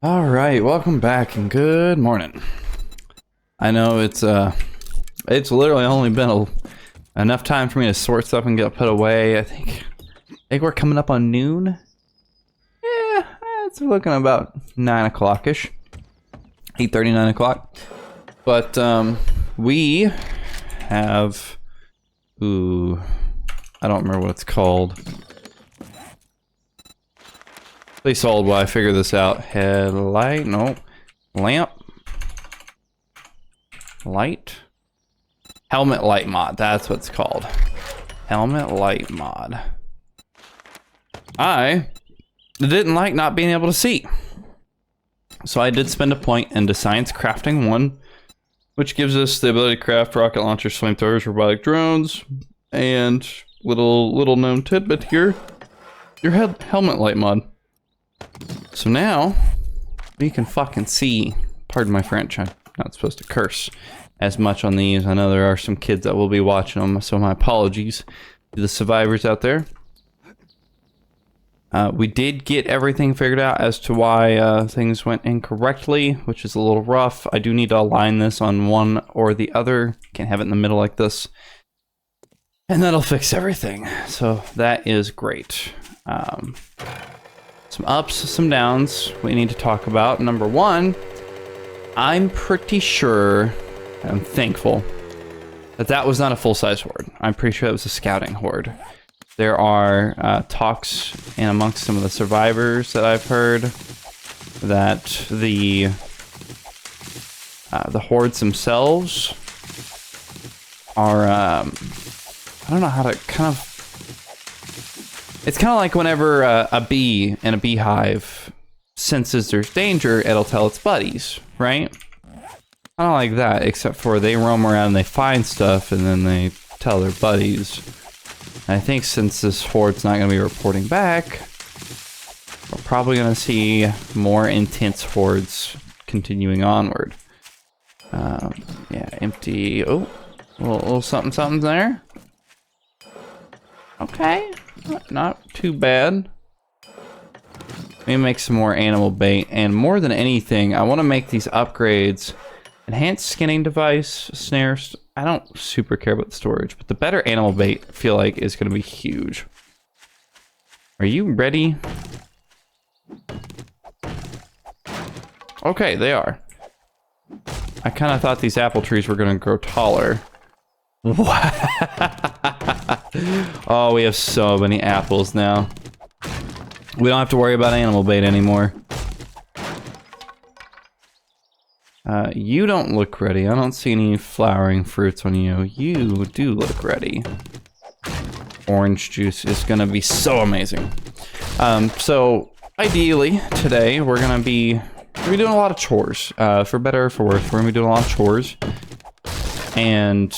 All right, welcome back and good morning. I know it's literally only been enough time for me to sort stuff and get put away. I think we're coming up on noon. Yeah, it's looking about 9 o'clock-ish. 8:30, 9 o'clock. But we have, I don't remember what it's called. Place solid while I figure this out. Headlight, no. Lamp. Light. Helmet light mod, that's what it's called. Helmet light mod. I didn't like not being able to see. So I did spend a point into Science Crafting 1, which gives us the ability to craft rocket launchers, flamethrowers, robotic drones, and little known tidbit here, your helmet light mod. So now we can fucking see. Pardon my French, I'm not supposed to curse as much on these. I know there are some kids that will be watching them, so my apologies to the survivors out there. We did get everything figured out as to why things went incorrectly, which is a little rough. I do need to align this on one or the other. Can't have it in the middle like this. And that'll fix everything. So that is great. Some ups, some downs we need to talk about. Number one, I'm pretty sure, I'm thankful, that was not a full-size horde. I'm pretty sure it was a scouting horde. There are talks in amongst some of the survivors that I've heard that the hordes themselves are, I don't know how to kind of... It's kind of like whenever a bee in a beehive senses there's danger, it'll tell its buddies, right? Kind of like that, except for they roam around and they find stuff and then they tell their buddies. And I think since this horde's not going to be reporting back, we're probably going to see more intense hordes continuing onward. Yeah, empty. Oh, a little something there. Okay. Not too bad. Let me make some more animal bait, and more than anything, I want to make these upgrades. Enhanced skinning device, snares. I don't super care about the storage, but the better animal bait, I feel like, is going to be huge. Are you ready? Okay, they are. I kind of thought these apple trees were going to grow taller. Oh, we have so many apples now. We don't have to worry about animal bait anymore. You don't look ready. I don't see any flowering fruits on you. You do look ready. Orange juice is gonna be so amazing. So ideally today we're gonna be doing a lot of chores. For better or for worse, we're gonna be doing a lot of chores. And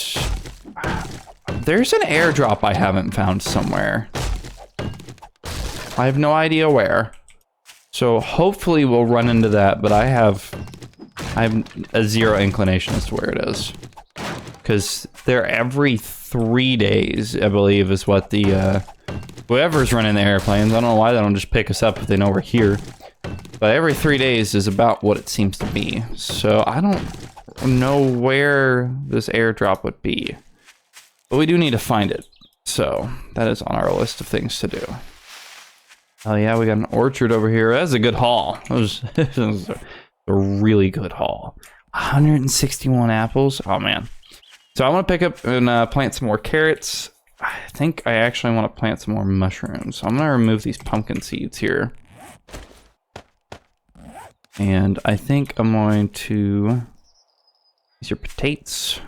there's an airdrop I haven't found somewhere. I have no idea where. So hopefully we'll run into that, but I have a zero inclination as to where it is. Because they're every 3 days, I believe, is what the whoever's running the airplanes. I don't know why they don't just pick us up if they know we're here. But every 3 days is about what it seems to be. So I don't know where this airdrop would be. But we do need to find it. So that is on our list of things to do. Oh yeah, we got an orchard over here. That's a good haul. It was a really good haul. 161 apples. Oh man. So I want to pick up and plant some more carrots. I think I actually want to plant some more mushrooms. So I'm going to remove these pumpkin seeds here. And I think I'm going to... These are potatoes.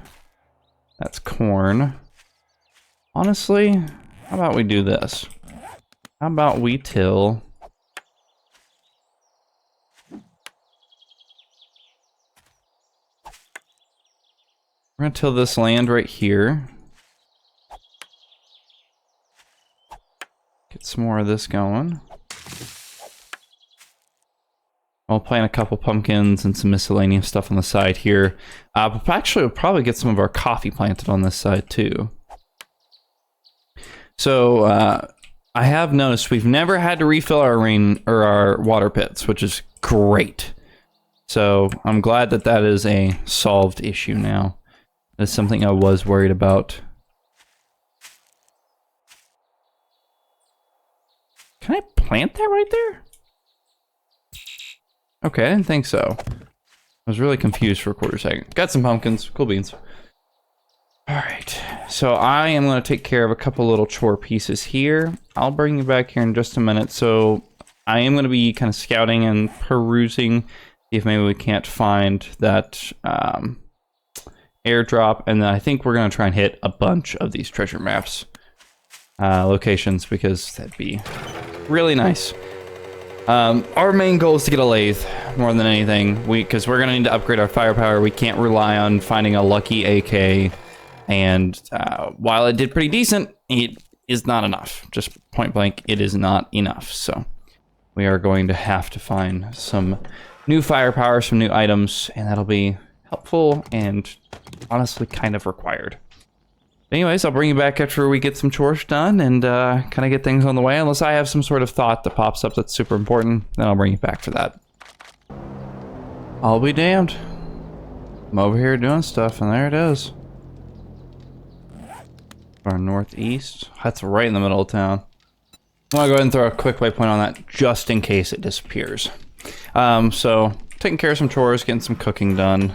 That's corn. Honestly, how about we do this? How about we till... We're gonna till this land right here. Get some more of this going. I'll plant a couple pumpkins and some miscellaneous stuff on the side here. But actually, we'll probably get some of our coffee planted on this side too. So, I have noticed we've never had to refill our rain or our water pits, which is great. So I'm glad that that is a solved issue now. That's something I was worried about. Can I plant that right there? Okay, I didn't think so. I was really confused for a quarter second. Got some pumpkins, cool beans. All right, so I am going to take care of a couple little chore pieces here. I'll bring you back here in just a minute. So I am going to be kind of scouting and perusing, see if maybe we can't find that airdrop. And then I think we're going to try and hit a bunch of these treasure maps locations, because that'd be really nice. Our main goal is to get a lathe more than anything, because we're going to need to upgrade our firepower. We can't rely on finding a lucky AK. And while it did pretty decent, it is not enough. Just point blank, it is not enough. So we are going to have to find some new firepower, some new items, and that'll be helpful and honestly kind of required. Anyways, I'll bring you back after we get some chores done and kind of get things on the way. Unless I have some sort of thought that pops up that's super important, then I'll bring you back for that. I'll be damned. I'm over here doing stuff, and there it is. Our northeast. That's right in the middle of town. I want to go ahead and throw a quick waypoint on that just in case it disappears. So taking care of some chores, getting some cooking done,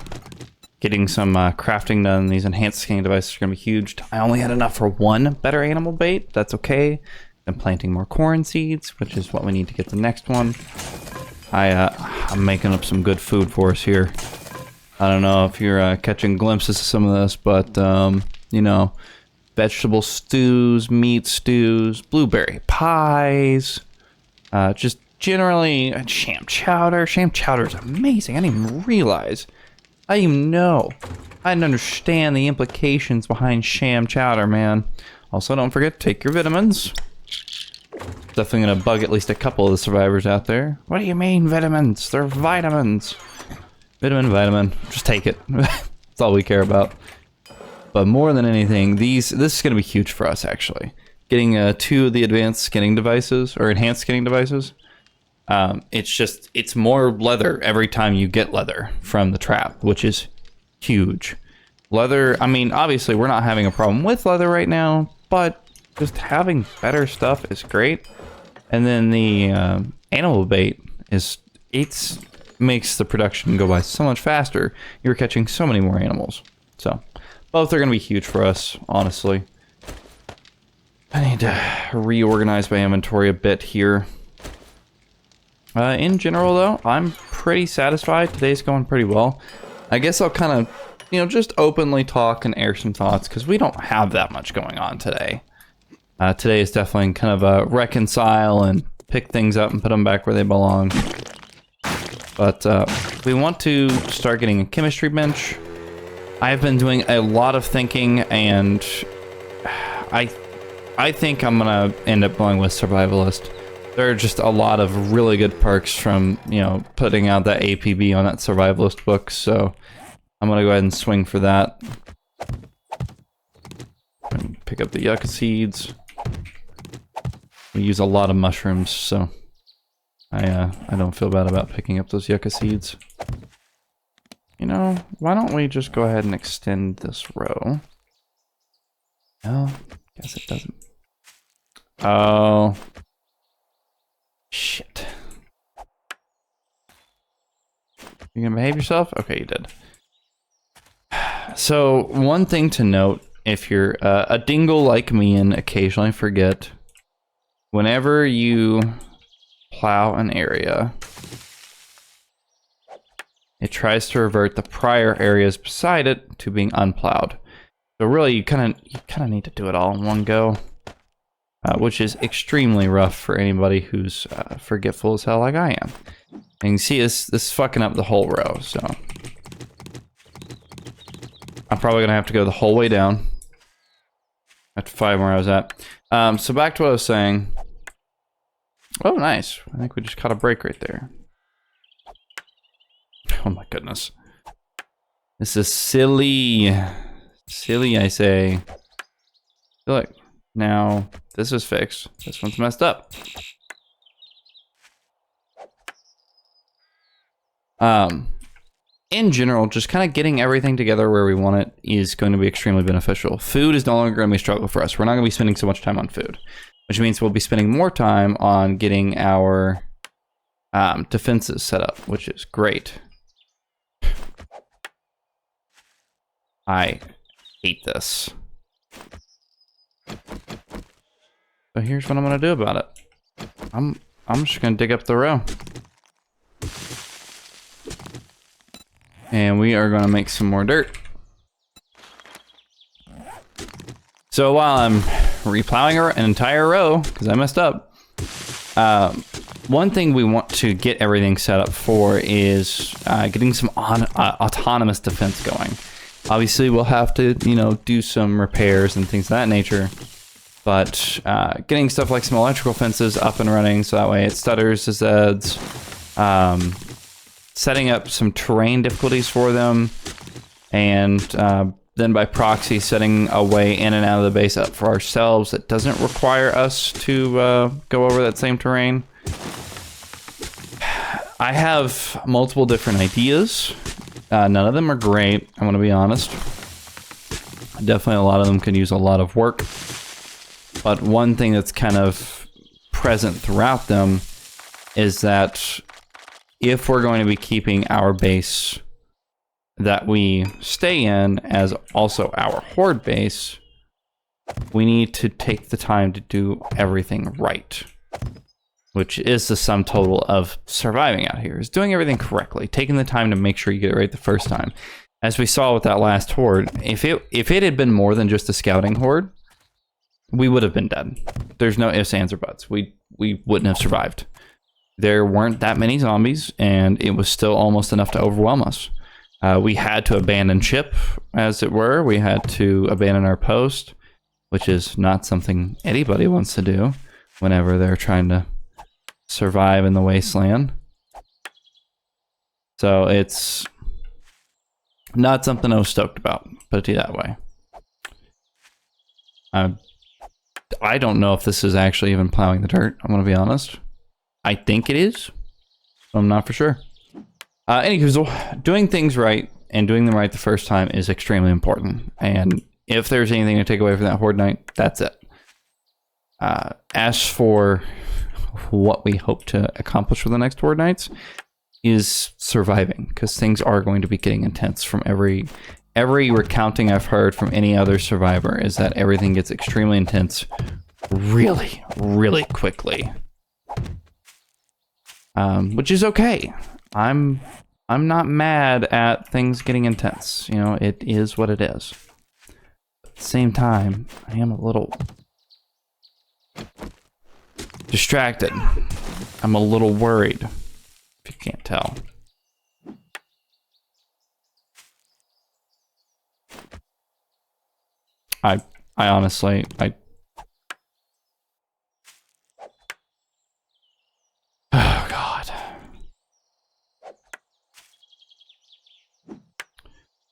getting some crafting done. These enhanced scanning devices are going to be huge. I only had enough for one better animal bait. That's okay. I'm planting more corn seeds, which is what we need to get the next one. I'm making up some good food for us here. I don't know if you're catching glimpses of some of this, but you know, vegetable stews, meat stews, blueberry pies, just generally sham chowder. Sham chowder is amazing. I didn't even realize. I didn't even know. I didn't understand the implications behind sham chowder, man. Also, don't forget to take your vitamins. Definitely gonna bug at least a couple of the survivors out there. What do you mean vitamins? They're vitamins. Vitamin. Just take it. That's all we care about. But more than anything, this is going to be huge for us, actually. Getting 2 of the advanced skinning devices, or enhanced skinning devices. It's more leather every time you get leather from the trap, which is huge. Leather, I mean, obviously we're not having a problem with leather right now, but just having better stuff is great. And then the animal bait makes the production go by so much faster. You're catching so many more animals. So both are going to be huge for us, honestly. I need to reorganize my inventory a bit here. In general, though, I'm pretty satisfied. Today's going pretty well. I guess I'll kind of, just openly talk and air some thoughts, because we don't have that much going on today. Today is definitely kind of reconcile and pick things up and put them back where they belong. But we want to start getting a chemistry bench. I've been doing a lot of thinking, and I think I'm gonna end up going with survivalist. There are just a lot of really good perks from putting out that APB on that survivalist book, so I'm gonna go ahead and swing for that. Pick up the yucca seeds. We use a lot of mushrooms, so I don't feel bad about picking up those yucca seeds. Why don't we just go ahead and extend this row? No, guess it doesn't. Oh. Shit. You gonna behave yourself? Okay, you did. So, one thing to note, if you're a dingle like me and occasionally forget, whenever you plow an area, it tries to revert the prior areas beside it to being unplowed. So really, you kind of need to do it all in one go, which is extremely rough for anybody who's forgetful as hell like I am. And you can see this is fucking up the whole row. So I'm probably gonna have to go the whole way down. Have to find where I was at. So back to what I was saying. Oh, nice. I think we just caught a break right there. Oh my goodness. This is silly. Silly, I say. Look, now this is fixed. This one's messed up. In general, just kind of getting everything together where we want it is going to be extremely beneficial. Food is no longer going to be a struggle for us. We're not going to be spending so much time on food, which means we'll be spending more time on getting our defenses set up, which is great. I hate this. But here's what I'm going to do about it. I'm just going to dig up the row. And we are going to make some more dirt. So while I'm replowing an entire row, because I messed up, one thing we want to get everything set up for is getting some autonomous defense going. Obviously, we'll have to, do some repairs and things of that nature. But getting stuff like some electrical fences up and running so that way it stutters the Zeds. Setting up some terrain difficulties for them, and then by proxy setting a way in and out of the base up for ourselves that doesn't require us to go over that same terrain. I have multiple different ideas. None of them are great, I want to be honest. Definitely a lot of them could use a lot of work. But one thing that's kind of present throughout them is that if we're going to be keeping our base that we stay in as also our horde base, we need to take the time to do everything right, which is the sum total of surviving out here, is doing everything correctly, taking the time to make sure you get it right the first time. As we saw with that last horde, if it had been more than just a scouting horde, we would have been dead. There's no ifs, ands, or buts. We wouldn't have survived. There weren't that many zombies, and it was still almost enough to overwhelm us. We had to abandon ship, as it were. We had to abandon our post, which is not something anybody wants to do whenever they're trying to survive in the wasteland. So it's not something I was stoked about, put it to you that way. I don't know if this is actually even plowing the dirt, I'm going to be honest. I think it is, but I'm not for sure. Anywho, doing things right and doing them right the first time is extremely important. And if there's anything to take away from that horde night, that's it. As for what we hope to accomplish for the next horde nights is surviving, because things are going to be getting intense. From every recounting I've heard from any other survivor is that everything gets extremely intense really, really quickly. Which is okay. I'm not mad at things getting intense. It is what it is. At the same time, I am a little distracted. I'm a little worried, if you can't tell. I honestly, oh God.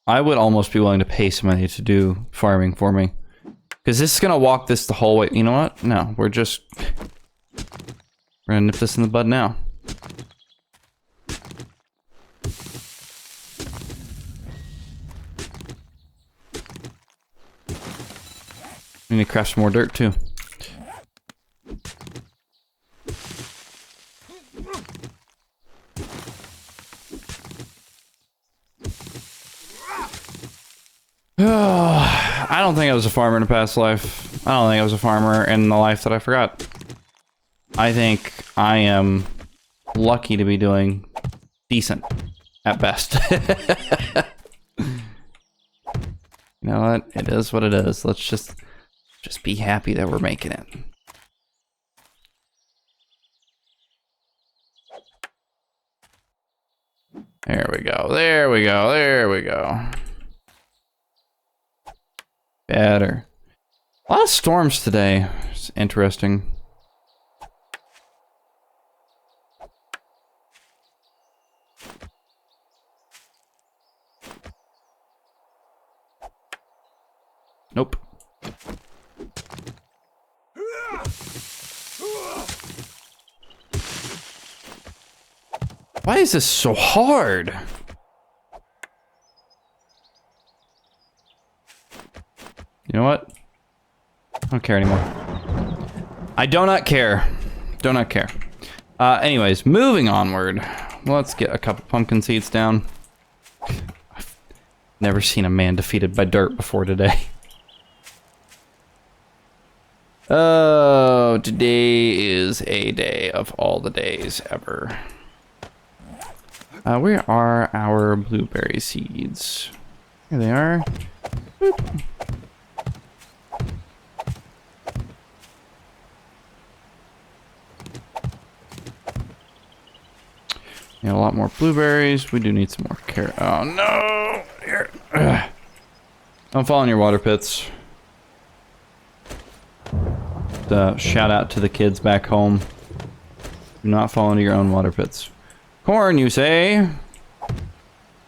I would almost be willing to pay somebody to do farming for me. Because this is going to walk this the whole way. You know what? No, we're going to nip this in the bud now. We need to craft some more dirt too. I don't think I was a farmer in a past life. I don't think I was a farmer in the life that I forgot. I think I am lucky to be doing decent at best. You know what? It is what it is. Let's just be happy that we're making it. There we go. There we go. There we go. Better. A lot of storms today. It's interesting. Nope. Why is this so hard? You know what? I don't care anymore. I do not care. Do not care. Anyways, moving onward. Let's get a couple pumpkin seeds down. I've never seen a man defeated by dirt before today. Oh, today is a day of all the days ever. Where are our blueberry seeds? Here they are. Boop. Yeah, a lot more blueberries. We do need some more carrot. Oh no! Here. Ugh. Don't fall in your water pits. Shout out to the kids back home. Do not fall into your own water pits. Corn, you say?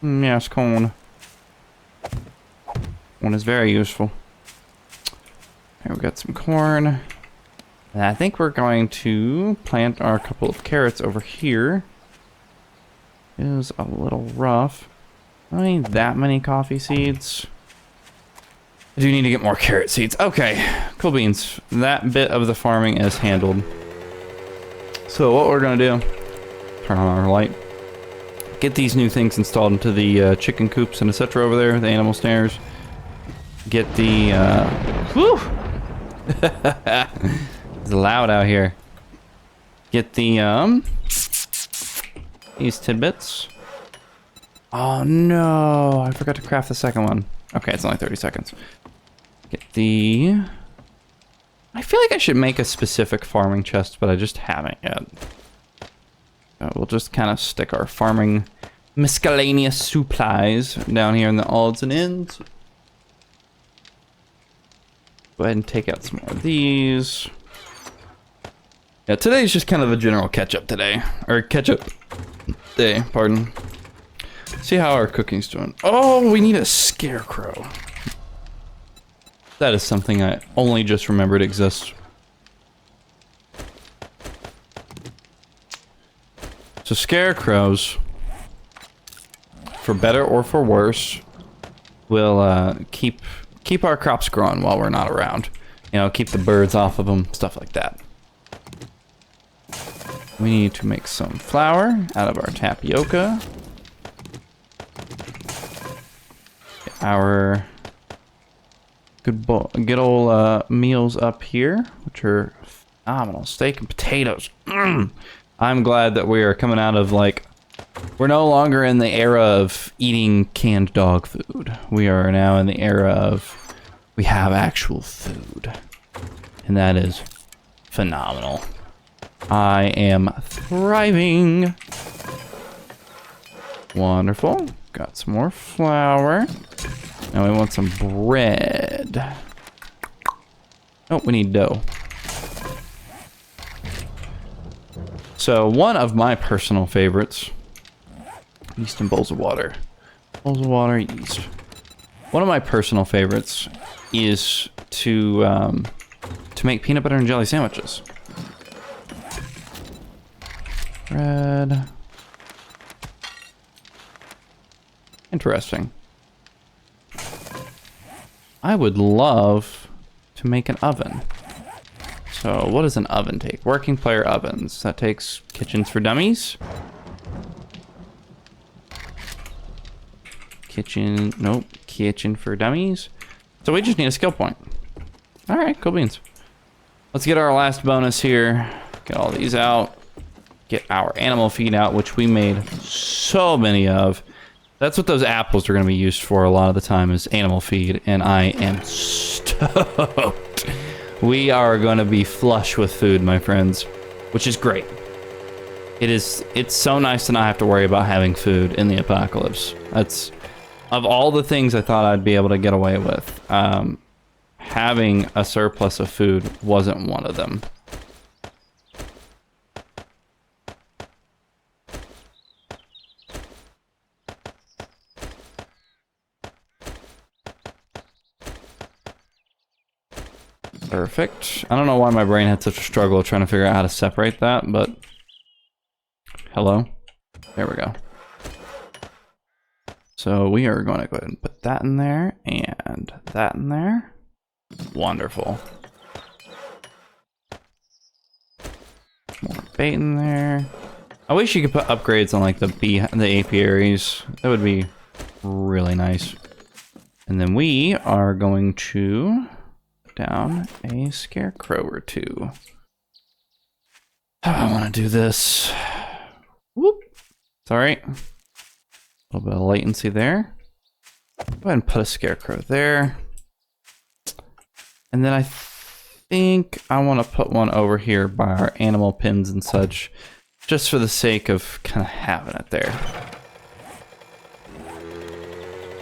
Yes, corn. Corn is very useful. Here we got some corn. And I think we're going to plant our couple of carrots over here. It is a little rough. I don't need that many coffee seeds. I do need to get more carrot seeds. Okay, cool beans. That bit of the farming is handled. So what we're gonna do, turn on our light, get these new things installed into the chicken coops and etc. over there, the animal snares. Get the, whew! It's loud out here. Get the, these tidbits. Oh no, I forgot to craft the second one. Okay, it's only 30 seconds. Get the... I feel like I should make a specific farming chest, but I just haven't yet. We'll just kind of stick our farming miscellaneous supplies down here in the odds and ends. Go ahead and take out some more of these. Yeah, today's just kind of a general catch-up today. Or catch-up day, pardon. See how our cooking's doing. Oh, we need a scarecrow. That is something I only just remembered exists. So scarecrows, for better or for worse, will keep our crops growing while we're not around. You know, keep the birds off of them, stuff like that. We need to make some flour out of our tapioca. Get our good old meals up here, which are phenomenal. Steak and potatoes. I'm glad that we are coming out of, like, we're no longer in the era of eating canned dog food. We are now in the era of we have actual food. And that is phenomenal. I am thriving. Wonderful. Got some more flour. Now we want some bread. Oh, we need dough. So one of my personal favorites, yeast and bowls of water. Bowls of water, yeast. One of my personal favorites is to make peanut butter and jelly sandwiches. Bread. Interesting. I would love to make an oven. So what does an oven take? Working player ovens. That takes kitchens for dummies. Kitchen, nope. Kitchen for dummies. So we just need a skill point. All right, cool beans. Let's get our last bonus here. Get all these out. Get our animal feed out, which we made so many of. That's what those apples are going to be used for a lot of the time, is animal feed, and I am stoked. We are going to be flush with food, my friends, which is great. It's so nice to not have to worry about having food in the apocalypse. That's, of all the things I thought I'd be able to get away with, having a surplus of food wasn't one of them. Perfect. I don't know why my brain had such a struggle trying to figure out how to separate that, but hello. There we go. So we are going to go ahead and put that in there and that in there. Wonderful. More bait in there. I wish you could put upgrades on like the apiaries. That would be really nice. And then we are going to put down a scarecrow or two. I want to do this. Whoop. Sorry. A little bit of latency there. Go ahead and put a scarecrow there. And then I think I want to put one over here by our animal pens and such, just for the sake of kind of having it there.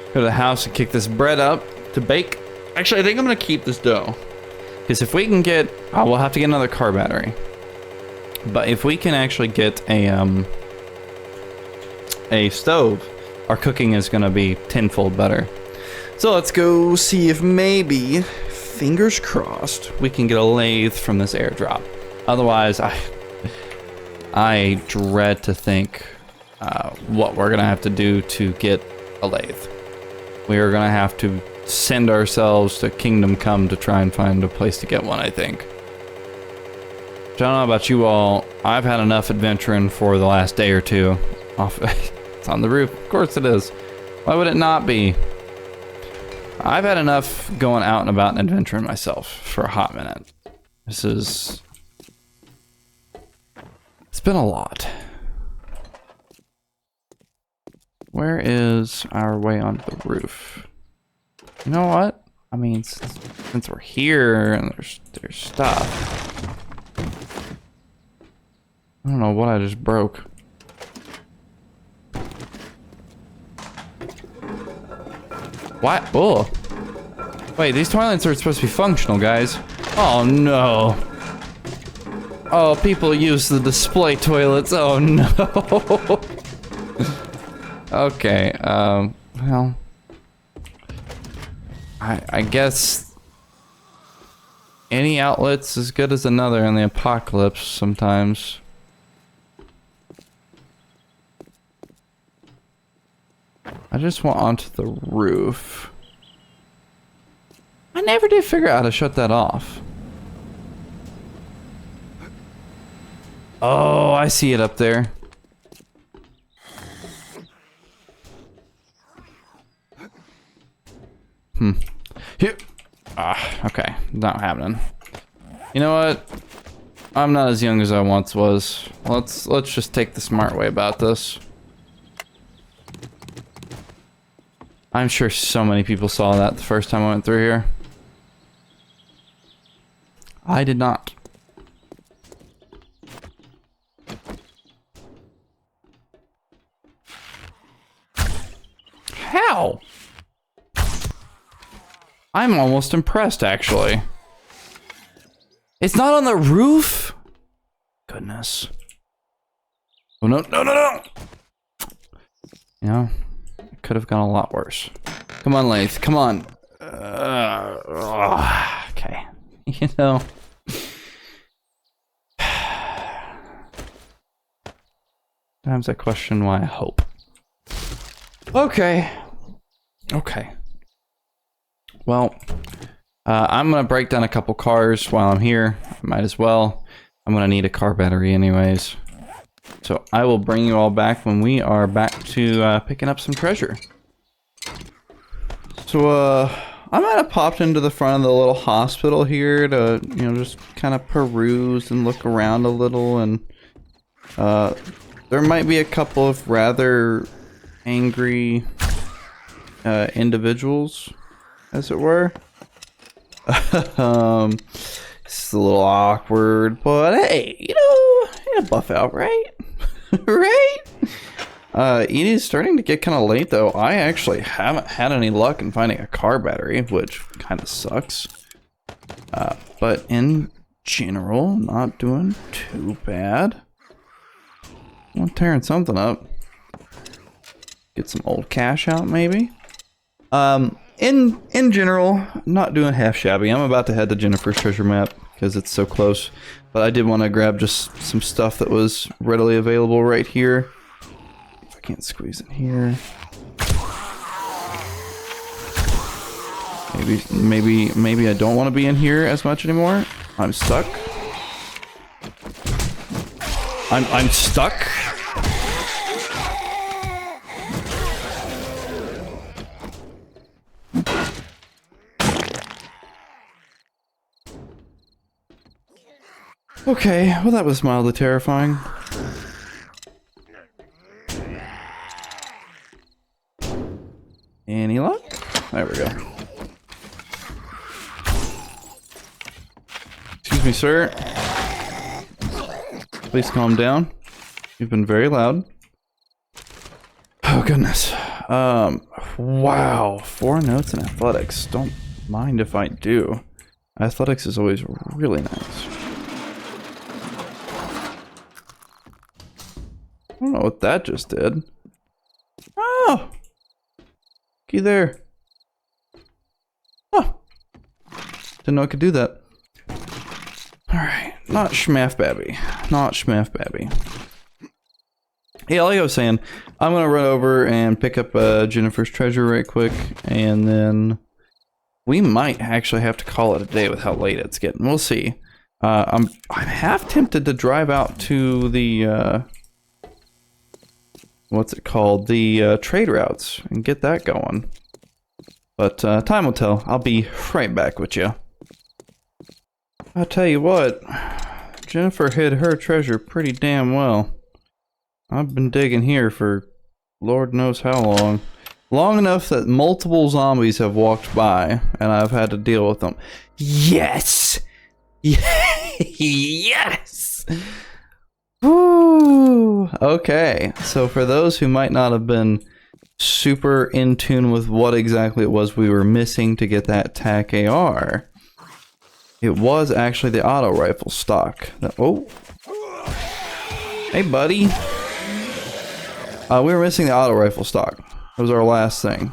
Go to the house and kick this bread up to bake. Actually, I think I'm going to keep this dough. Because if we can get... Oh, we'll have to get another car battery. But if we can actually get a stove, our cooking is going to be tenfold better. So let's go see if maybe, fingers crossed, we can get a lathe from this airdrop. Otherwise, I dread to think what we're going to have to do to get a lathe. We are going to have to send ourselves to Kingdom Come to try and find a place to get one, I think. I don't know about you all, I've had enough adventuring for the last day or two. It's on the roof, of course it is. Why would it not be? I've had enough going out and about and adventuring myself for a hot minute. It's been a lot. Where is our way onto the roof? You know what? I mean, since we're here and there's stuff. I don't know what I just broke. What? Oh. Wait, these toilets are supposed to be functional, guys. Oh no. Oh, people use the display toilets. Oh no. Okay, well, I guess any outlet's as good as another in the apocalypse sometimes. I just want onto the roof. I never did figure out how to shut that off. Oh, I see it up there. Here. Okay, not happening. You know what? I'm not as young as I once was. Let's just take the smart way about this. I'm sure so many people saw that the first time I went through here. I did not. How? I'm almost impressed, actually. It's not on the roof? Goodness. Oh, no, no, no, no! You know, it could have gone a lot worse. Come on, Lathe, come on. Okay. You know. Sometimes I question why I hope. Okay. Okay. Well, I'm gonna break down a couple cars while I'm here. I might as well. I'm gonna need a car battery anyways. So I will bring you all back when we are back to picking up some treasure. So I might have popped into the front of the little hospital here to, you know, just kind of peruse and look around a little, and there might be a couple of rather angry individuals, as it were. It's a little awkward, but hey, you know, buff out, right? Right? It is starting to get kind of late, though. I actually haven't had any luck in finding a car battery, which kind of sucks. But in general, not doing too bad. I'm tearing something up. Get some old cash out, maybe. In general, not doing half shabby. I'm about to head to Jennifer's treasure map because it's so close. But I did want to grab just some stuff that was readily available right here. can't squeeze in here. Maybe I don't want to be in here as much anymore. I'm stuck. I'm stuck. Okay, well that was mildly terrifying. Any luck? There we go. Excuse me, sir. Please calm down. You've been very loud. Oh, goodness. Wow. 4 notes in athletics. Don't mind if I do. Athletics is always really nice. I don't know what that just did. Oh! Key there. Oh! Didn't know I could do that. Alright. Not schmaff babby. Not schmaff babby. Yeah, like I was saying, I'm gonna run over and pick up Jennifer's treasure right quick, and then we might actually have to call it a day with how late it's getting. We'll see. I'm half tempted to drive out to the what's it called? The trade routes and get that going. But time will tell. I'll be right back with you. I'll tell you what, Jennifer hid her treasure pretty damn well. I've been digging here for Lord knows how long. Long enough that multiple zombies have walked by and I've had to deal with them. Yes! Yes! Woo! Okay, so for those who might not have been super in tune with what exactly it was we were missing to get that TAC AR, it was actually the auto rifle stock. Oh. Hey, buddy. We were missing the auto rifle stock. That was our last thing.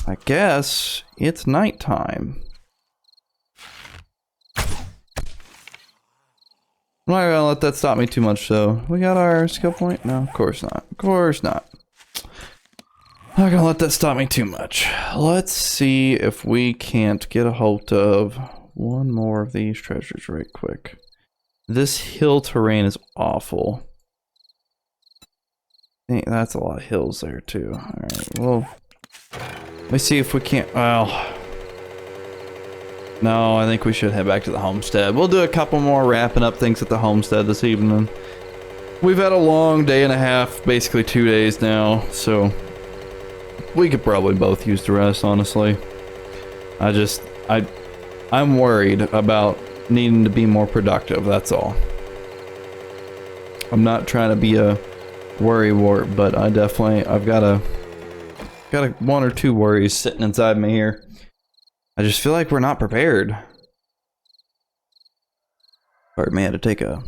I guess it's nighttime. I'm not gonna let that stop me too much, though. We got our skill point? No, of course not. Of course not. Not gonna let that stop me too much. Let's see if we can't get a hold of one more of these treasures right quick. This hill terrain is awful. I think that's a lot of hills there too. Alright, well, let's see if we can't. Well, no, I think we should head back to the homestead. We'll do a couple more wrapping up things at the homestead this evening. We've had a long day and a half, basically 2 days now, so we could probably both use the rest, honestly. I'm worried about needing to be more productive, that's all. I'm not trying to be a worry wart, but I've got a 1 or 2 worries sitting inside me here. I just feel like we're not prepared. Pardon me, I had to take a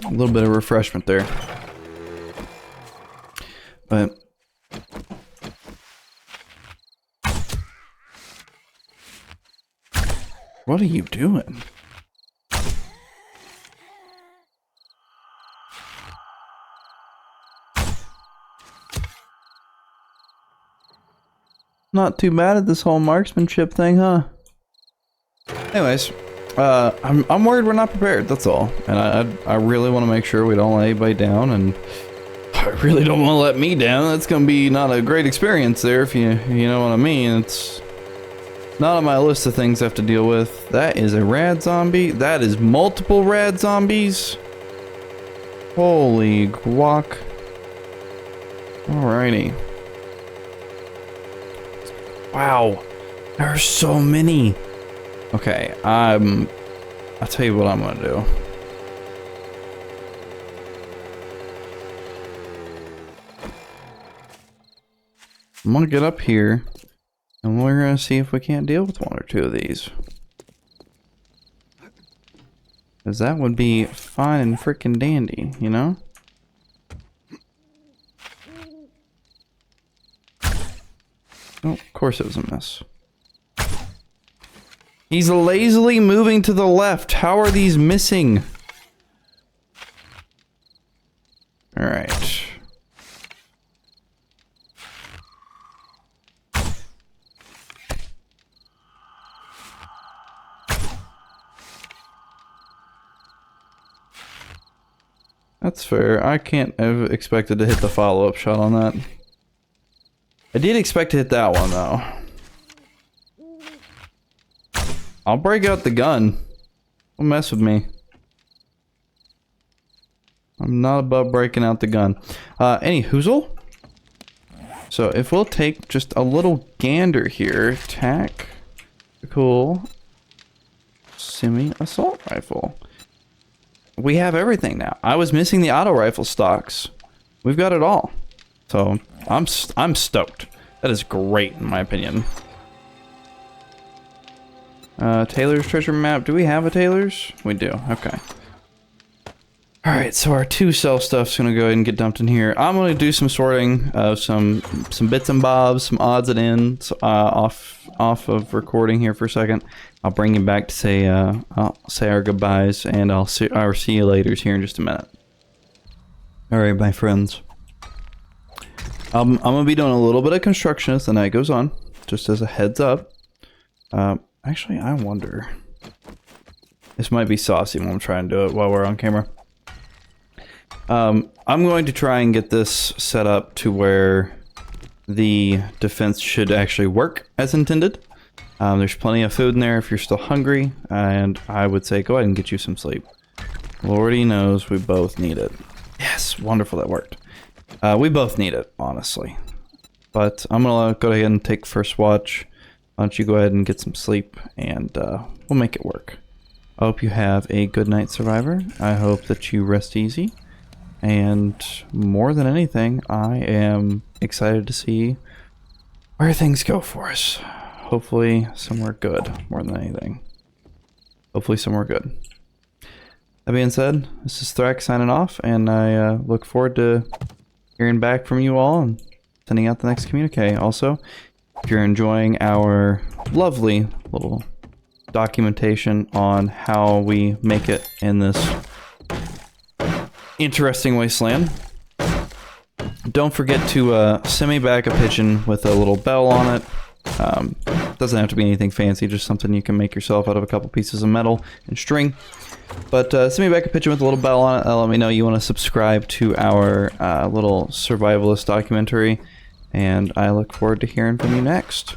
little bit of refreshment there. But what are you doing? Not too bad at this whole marksmanship thing, huh? Anyways, I'm worried we're not prepared, that's all. And I really want to make sure we don't let anybody down, and I really don't want to let me down. That's gonna be not a great experience there, if you know what I mean. It's not on my list of things I have to deal with. That is a rad zombie. That is multiple rad zombies. Holy guac. Alrighty. Wow, there are so many. Okay, I'll tell you what I'm gonna do. I'm gonna get up here, and we're gonna see if we can't deal with 1 or 2 of these. Because that would be fine and freaking dandy, you know? Oh, of course it was a miss. He's lazily moving to the left. How are these missing? That's fair. I can't have expected to hit the follow-up shot on that. I did expect to hit that one, though. I'll break out the gun. Don't mess with me. I'm not above breaking out the gun. Any hoozle? So if we'll take just a little gander here, tactical semi-assault rifle. We have everything now. I was missing the auto rifle stocks. We've got it all. So I'm stoked. That is great in my opinion. Taylor's treasure map. Do we have a Taylor's? We do. Okay. Alright, so our 2 self stuff's gonna go ahead and get dumped in here. I'm gonna do some sorting of some bits and bobs, some odds and ends off of recording here for a second. I'll bring you back to say I'll say our goodbyes, and I'll see you later here in just a minute. Alright, my friends. I'm gonna be doing a little bit of construction as the night goes on, just as a heads up. Actually, I wonder. This might be saucy when I'm trying to do it while we're on camera. I'm going to try and get this set up to where the defense should actually work as intended. There's plenty of food in there if you're still hungry, and I would say go ahead and get you some sleep. Lordy knows we both need it. Yes, wonderful, that worked. We both need it, honestly. But I'm gonna go ahead and take first watch. Why don't you go ahead and get some sleep, and we'll make it work. I hope you have a good night, Survivor. I hope that you rest easy. And more than anything, I am excited to see where things go for us. Hopefully somewhere good, more than anything. Hopefully somewhere good. That being said, this is Thrax signing off, and I look forward to hearing back from you all and sending out the next communique. Also, if you're enjoying our lovely little documentation on how we make it in this interesting wasteland, don't forget to send me back a pigeon with a little bell on it. Doesn't have to be anything fancy, just something you can make yourself out of a couple pieces of metal and string. But send me back a pigeon with a little bell on it. Let me know you want to subscribe to our little survivalist documentary, and I look forward to hearing from you next.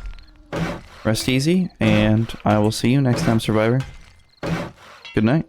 Rest easy, and I will see you next time, Survivor. Good night.